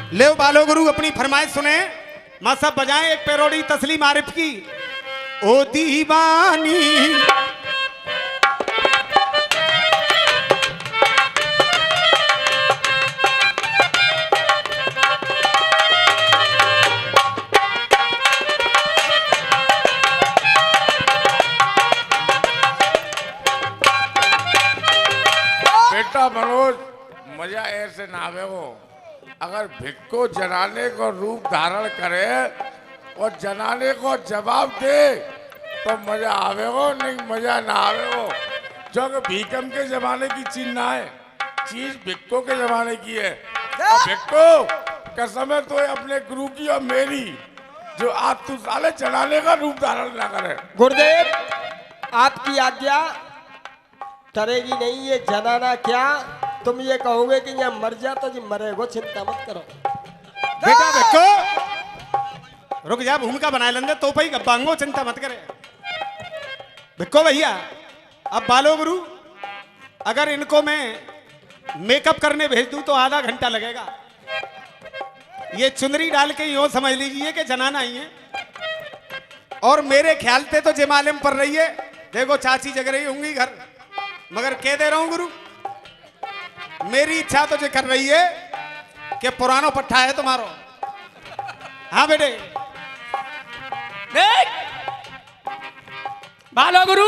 ले बालो गुरु अपनी फरमाइश सुने। मां सब बजाएं एक पेरोडी तस्लीम आरिफ की। ओ दीवानी बेटा मनोज, मजा ऐसे ना आवे वो। अगर भिक्को जनाने को रूप धारण करे और जनाने को जवाब दे तो मजा आवे वो, नहीं मजा ना आवे वो। जो कि भीकम के जमाने की चीज ना है, चीज भिक्को के जमाने की है। और भिक्को कसम है तो अपने गुरु की और मेरी, जो आज तू साले जनाने का रूप धारण ना करे। गुरुदेव आपकी आज्ञा टरेगी नहीं। ये जनाना क्या, तुम ये कहोगे कि यहाँ मर जा तो जी मरेगो, चिंता मत करो। बेटा भिक्को रुक जा, भूमिका बनाए लेंगे तो पही गब्बांगो, चिंता मत करे। भिक्को भैया अब बालो गुरु, अगर इनको मैं मेकअप करने भेज दूं तो आधा घंटा लगेगा। ये चुनरी डाल के यूं समझ लीजिए कि जनाना ही है। और मेरे ख्याल से तो जयमालम पर रही है। देखो चाची जग रही होंगी घर, मगर कह दे रहा हूं गुरु, मेरी इच्छा तो जो कर रही है कि पुरानो पट्टा है तुम्हारो। हाँ बेटे देख बालो गुरु,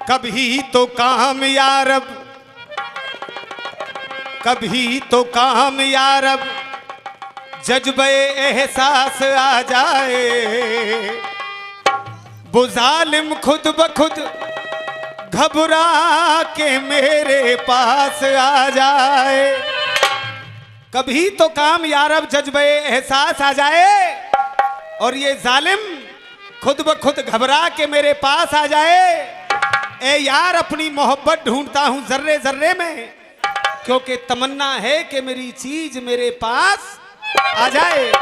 कभी तो काम यारब, कभी तो काम यारब, जज्बे एहसास आ जाए, वो जालिम खुद ब खुद घबरा के मेरे पास आ जाए। कभी तो काम यारब जज्बे एहसास आ जाए, और ये जालिम खुद ब खुद घबरा के मेरे पास आ जाए। ए यार अपनी मोहब्बत ढूंढता हूं जर्रे जर्रे में, क्योंकि तमन्ना है कि मेरी चीज मेरे पास आ जाए।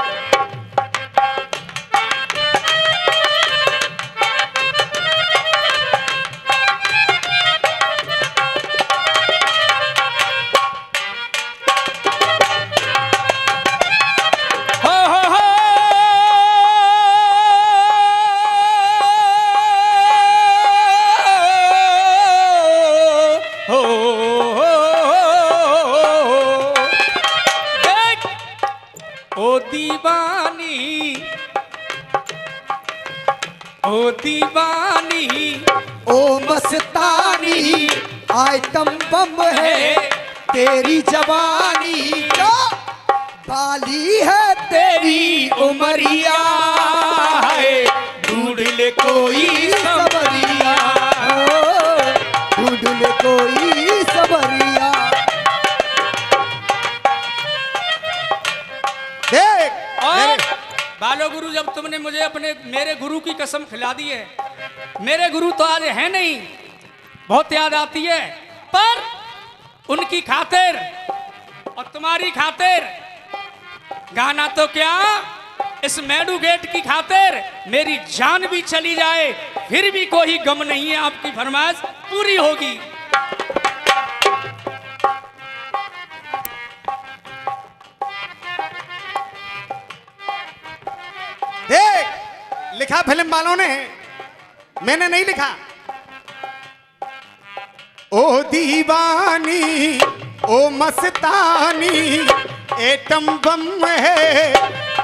ओ दीवानी ओ मस्तानी आइटम बम है तेरी जवानी, क्या बाली है तेरी उमरिया, है ढूंढ ले कोई सबरिया, ढूंढ ले कोई सबरिया। देख बालो गुरु, जब तुमने मुझे अपने मेरे गुरु की कसम खिला दी है, मेरे गुरु तो आज है नहीं, बहुत याद आती है, पर उनकी खातिर और तुम्हारी खातिर, गाना तो क्या इस मेडू गेट की खातिर मेरी जान भी चली जाए फिर भी कोई गम नहीं है, आपकी फरमाइश पूरी होगी। देख लिखा फिल्म वालों ने, मैंने नहीं लिखा। ओ दीवानी ओ मस्तानी एटम बम है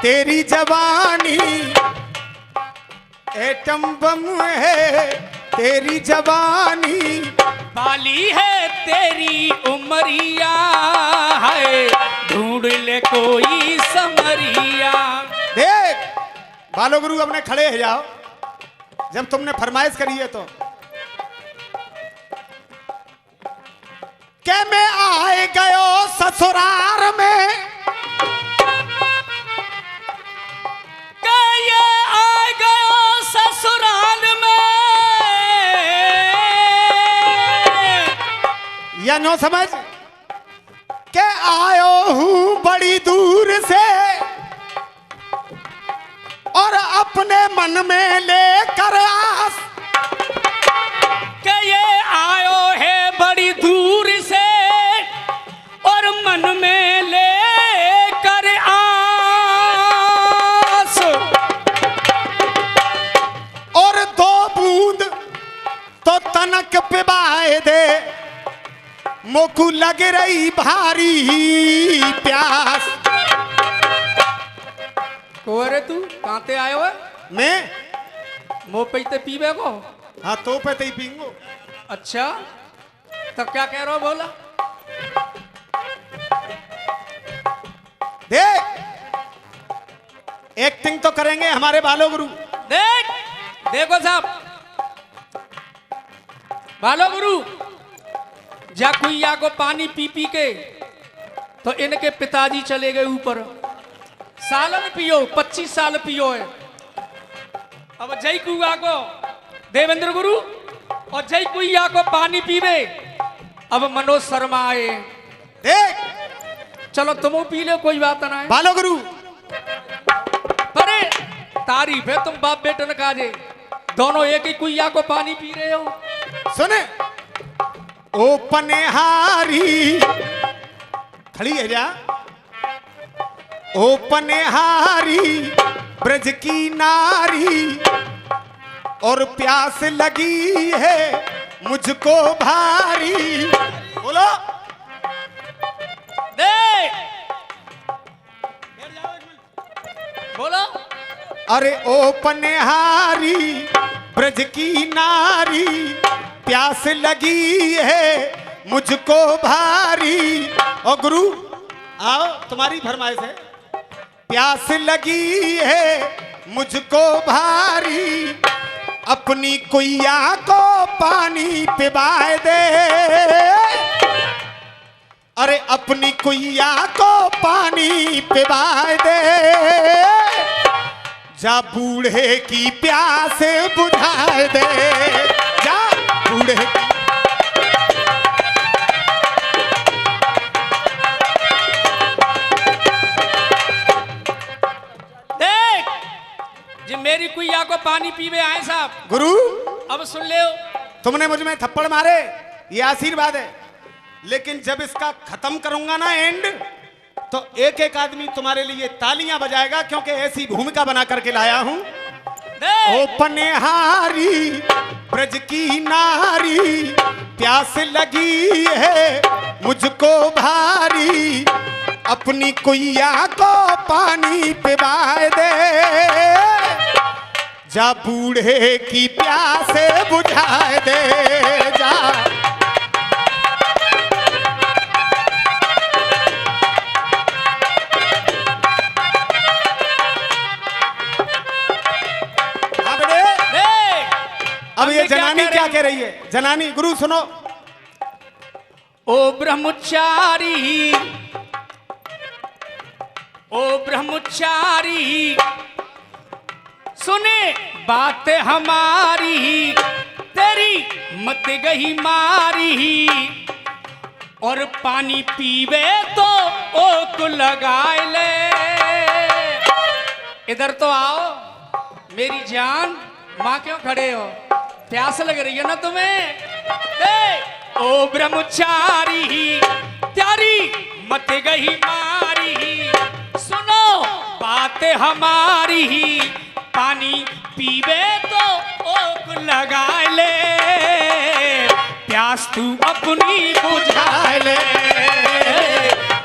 तेरी जवानी, एटम बम है तेरी जवानी, बाली है तेरी उमरिया, है ढूंढ ले कोई समरिया। देख बालो गुरु अपने खड़े हो जाओ, जब तुमने फरमाइश करी है तो। के मैं आए गयो ससुराल में, के ये आए गयो ससुराल में, या नो समझ के आयो हूं बड़ी दूर से, और अपने मन में लेकर आस, के ये आयो है बड़ी दूर से और मन में लेकर मुझको लग रही भारी प्यास। को रे तू कहाँ ते आयो है? मैं मुँह पे ते पीवे को? हाँ तो पे ही पीऊंगो। अच्छा तो क्या कह रहे हो बोला? देख एक्टिंग तो करेंगे हमारे बालो गुरु। देख देखो साहब, बालो गुरु जाकुइया को पानी पी पी के तो इनके पिताजी चले गए ऊपर। सालन पियो 25 साल पियो है। अब जय कुआ को देवेंद्र गुरु और जय कुइया को पानी पीवे। अब मनोज शर्मा आए, देख चलो तुम पी लो कोई बात ना है। बालो गुरु अरे तारीफ है तुम बाप बेटन काजे, दोनों एक ही कुइया को पानी पी रहे हो। सुने ओ पनेहारी खड़ी है जा। ओ पनेहारी ब्रज की नारी और प्यास लगी है मुझको भारी। बोलो देख बोलो। अरे ओ पनेहारी ब्रज की नारी प्यास लगी है मुझको भारी। ओ गुरु आओ तुम्हारी फरमाइश है। प्यास लगी है मुझको भारी अपनी कुइया को पानी पिलाए दे। अरे अपनी कुइया को पानी पिलाए दे। जा बूढ़े की प्यास बुझाए दे। जा बूढ़े की देख जी मेरी कुइया को पानी पीवे आए साहब। गुरु अब सुन ले, तुमने मुझ में थप्पड़ मारे ये आशीर्वाद है, लेकिन जब इसका खत्म करूंगा ना एंड तो एक एक आदमी तुम्हारे लिए तालियां बजाएगा क्योंकि ऐसी भूमिका बना करके लाया हूं। ओ पनेहारी ब्रज की नारी प्यास लगी है मुझको भारी अपनी कुइया को पानी पिलाए दे। जा बूढ़े की प्यास बुझाए दे। जा अब ये जनानी क्या कह रही है? जनानी गुरु सुनो। ओ ब्रह्मचारी, ओ ब्रह्मचारी सुने बात हमारी तेरी मत गही मारी और पानी पीवे तो ओक लगाए ले। इधर तो आओ मेरी जान, माँ क्यों खड़े हो? प्यास लग रही है ना तुम्हें? ओ ब्रह्मचारी त्यारी मत गही मारी सुनो बात हमारी पानी पीवे तो ओक लगा ले प्यास तू अपनी बुझा ले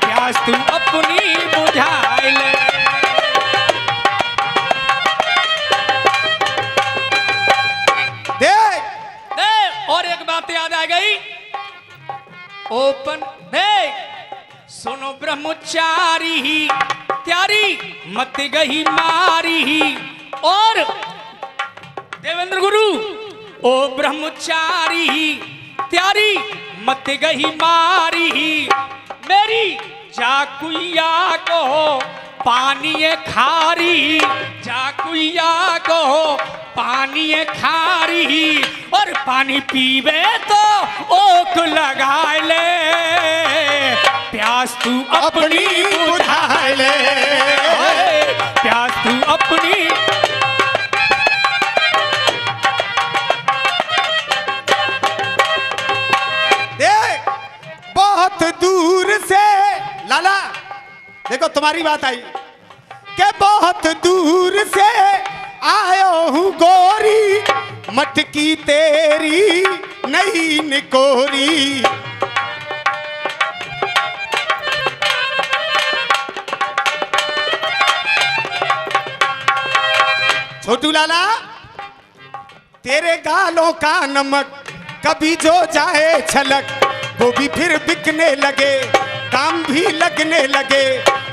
प्यास तू अपनी बुझा ले। और एक बात याद आ गई ओपन देख सुनो ब्रह्मचारी त्यारी मत गही मारी और देवेंद्र गुरु ओ ब्रह्मचारी त्यारी मत गही मारी मेरी जाकुइया को पानी खारी जाकुइया को पानी खारी और पानी पीवे तो ओक लगा ले प्यास तू अपनी बुझा ले प्यास तू अपनी। देख बहुत दूर से लाला देखो तुम्हारी बात आई कि बहुत दूर से आयो हूँ गोरी मटकी तेरी नहीं निकोरी छोटू लाला, तेरे गालों का नमक कभी जो जाए छलक, वो भी फिर बिकने लगे, काम भी लगने लगे,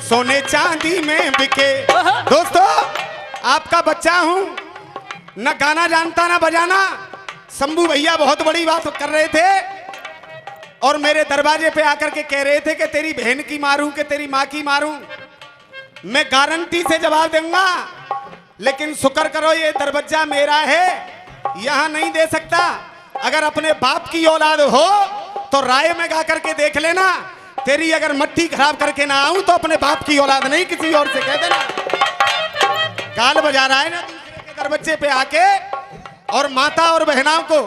सोने चांदी में बिके। दोस्तों, आपका बच्चा हूं, न गाना जानता ना बजाना। शंभू भैया बहुत बड़ी बात कर रहे थे और मेरे दरवाजे पे आकर के कह रहे थे कि तेरी बहन की मारूं कि तेरी माँ की मारूं। मैं गारंटी से जवाब दूंगा, लेकिन शुक्र करो ये दरवाजा मेरा है, यहां नहीं दे सकता। अगर अपने बाप की औलाद हो तो राय में गा करके देख लेना, तेरी अगर मट्टी खराब करके ना आऊं तो अपने बाप की औलाद नहीं, किसी और से कह देना। गाल बजा रहा है ना दूसरे के दरवाजे पे आके। और माता और बहनाओं को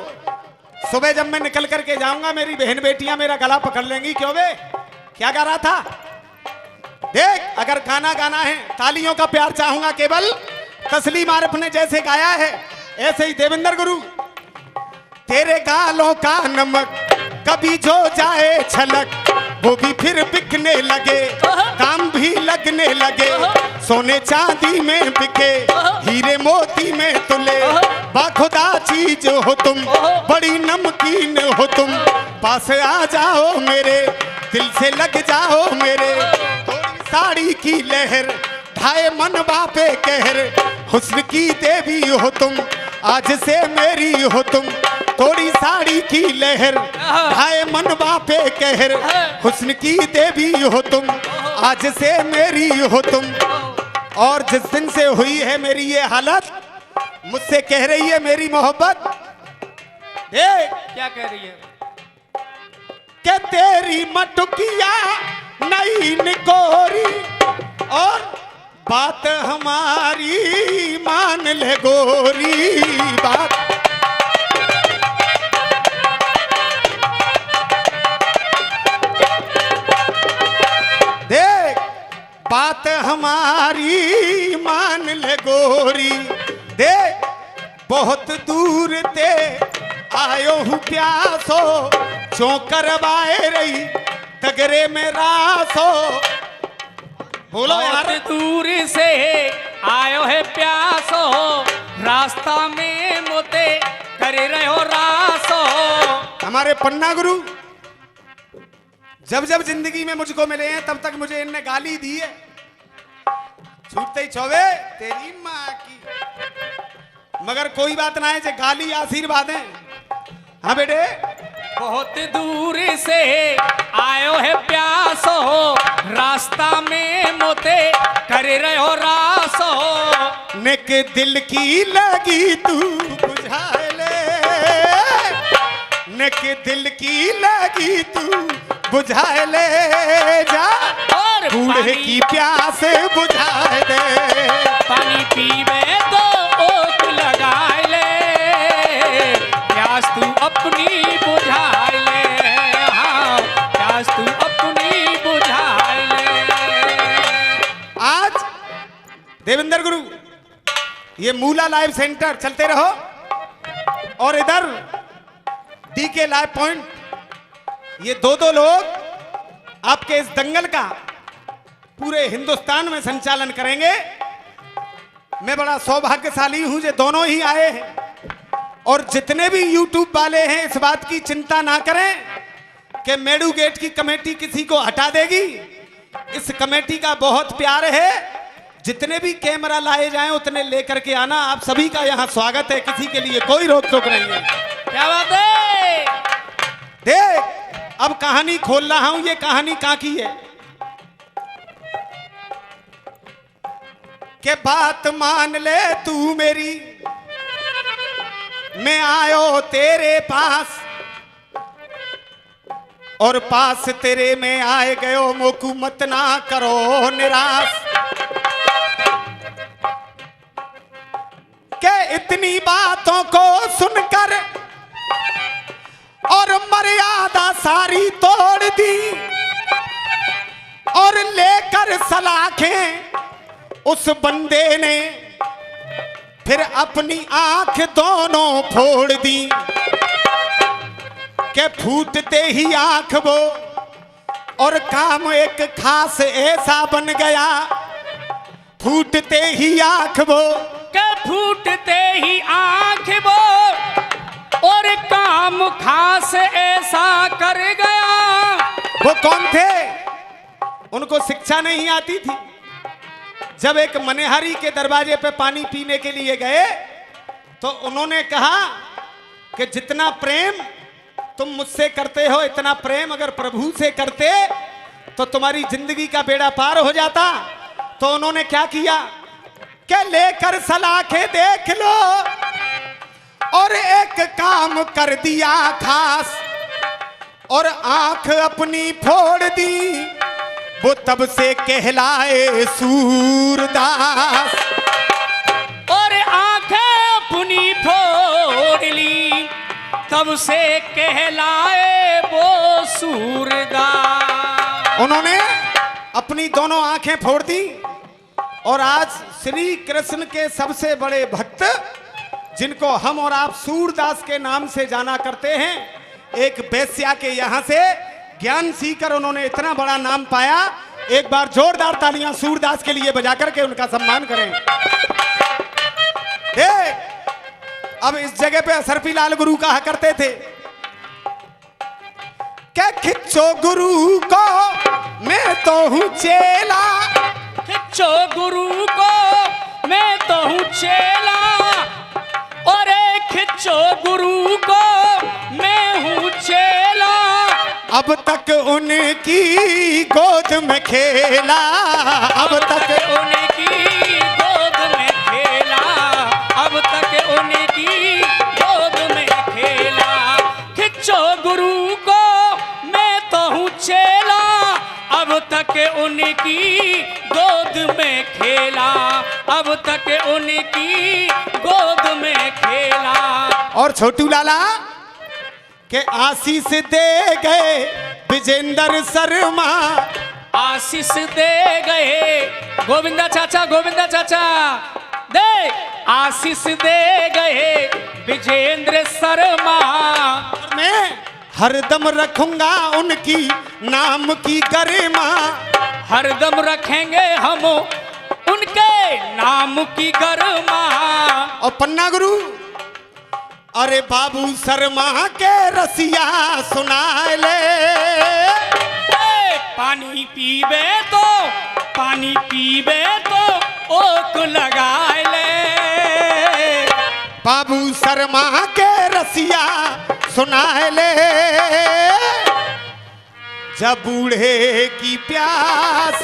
सुबह जब मैं निकल करके जाऊंगा, मेरी बहन बेटियां मेरा गला पकड़ लेंगी, क्यों बे क्या गा रहा था? देख, अगर गाना गाना है, तालियों का प्यार चाहूंगा केवल। तस्लीम आरिफ ने जैसे गाया है ऐसे ही देवेंद्र गुरु। तेरे गालों का नमक कभी जो जाए छलक, वो भी फिर बिकने लगे, काम भी लगने लगे, सोने चांदी में बिके, हीरे मोती में तुले, बाखुदा चीज हो तुम, बड़ी नमकीन हो तुम, पास आ जाओ मेरे, दिल से लग जाओ मेरे, थोड़ी साड़ी की लहर ढाए मन बापे कहर, हुस्न की देवी हो तुम, आज से मेरी हो तुम, थोड़ी साड़ी की लहर ढाए मन बापे कहर, हुस्न की देवी हो तुम, आज से मेरी हो तुम। और जिस दिन से हुई है मेरी ये हालत, मुझसे कह रही है मेरी मोहब्बत, क्या कह रही है? कि तेरी मटुकिया नई निकोरी और बात हमारी मान ले गोरी, बात देख, बात हमारी मान ले गोरी, देख बहुत दूर ते आयो हूँ प्यासो, जो करवाए रही तगरे में रासो। बोलो यार। बहुत दूर से आयो है प्यासो, रास्ता में मोते करे रहो रासो। हमारे पन्ना गुरु जब जब जिंदगी में मुझको मिले हैं तब तक मुझे इनने गाली दी है, छूटते ही चौबे तेरी माँ की। मगर कोई बात ना है, जे गाली आशीर्वाद है। हाँ बेटे, बहुत दूर से आयो है प्यासो, रास्ता में मोते करे रहो रासो। नेक दिल की लगी तू बुझा ले, नेक दिल की लगी तू बुझा ले जा, और बूढ़े की प्यास बुझा दे, पानी पीवे तो ओक लगाए ले, प्यास तू अपनी बुझा ले, हाँ प्यास तू अपनी बुझा ले। आज देवेंद्र गुरु ये मूला लाइव सेंटर चलते रहो और इधर डीके लाइव पॉइंट, ये दो लोग आपके इस दंगल का पूरे हिंदुस्तान में संचालन करेंगे। मैं बड़ा सौभाग्यशाली हूं जो दोनों ही आए हैं। और जितने भी यूट्यूब वाले हैं इस बात की चिंता ना करें कि मेडू गेट की कमेटी किसी को हटा देगी। इस कमेटी का बहुत प्यार है, जितने भी कैमरा लाए जाएं उतने लेकर के आना। आप सभी का यहाँ स्वागत है, किसी के लिए कोई रोक टोक नहीं है। क्या बात है? देख, अब कहानी खोल रहा हूं। ये कहानी कहां की है कि बात मान ले तू मेरी, मैं आयो तेरे पास और पास तेरे में आए गयो, मोकू मत ना करो निराश। के इतनी बातों को सुनकर और मर्यादा सारी तोड़ दी और लेकर सलाखें उस बंदे ने फिर अपनी आंख दोनों फोड़ दी। के फूटते ही आंख वो और काम एक खास ऐसा बन गया, फूटते ही आंख वो के फूटते ही आंख वो और काम खास ऐसा कर गया। वो कौन थे? उनको शिक्षा नहीं आती थी। जब एक मनेहारी के दरवाजे पे पानी पीने के लिए गए तो उन्होंने कहा कि जितना प्रेम तुम मुझसे करते हो, इतना प्रेम अगर प्रभु से करते तो तुम्हारी जिंदगी का बेड़ा पार हो जाता। तो उन्होंने क्या किया कि लेकर सलाखें देख लो और एक काम कर दिया खास, और आंख अपनी फोड़ दी, वो तब से कहलाए सूरदास। और आंखें अपनी फोड़ ली, तब से कहलाए वो सूरदास। उन्होंने अपनी दोनों आंखें फोड़ दी और आज श्री कृष्ण के सबसे बड़े भक्त, जिनको हम और आप सूरदास के नाम से जाना करते हैं, एक वेश्या के यहां से ज्ञान सीखकर उन्होंने इतना बड़ा नाम पाया। एक बार जोरदार तालियां सूरदास के लिए बजा करके उनका सम्मान करें। अब इस जगह पे असरफी लाल गुरु कहा करते थे क्या खिच्चो गुरु को मैं तो हूं चेला, खिच्चो गुरु को मैं तो हूं चेला, और खिच्चो गुरु को मैं हूं चेला। अब तक उनकी गोद में खेला, अब तक उनकी गोद में खेला, अब तक उनकी गोद में खेला। खिच्चो गुरु को मैं तो हूं चेला, अब तक उनकी गोद में खेला, अब तक उनकी गोद में खेला। और छोटू लाला के आशीष दे गए विजेंद्र शर्मा, आशीष दे गए गोविंदा चाचा, गोविंदा चाचा दे आशीष दे गए विजेंद्र शर्मा। मैं हरदम रखूंगा उनकी नाम की गरिमा, हरदम रखेंगे हम उनके नाम की गरिमा। और पन्ना गुरु, अरे बाबू शर्मा के रसिया सुना ले, पानी पीबे तो, पानी पीबे तो ओक लगा ले। बाबू शर्मा के रसिया सुना ले, जब बूढ़े की प्यास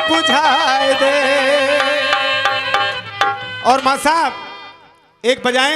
बुझाए दे। और मां साहब एक बजाएं।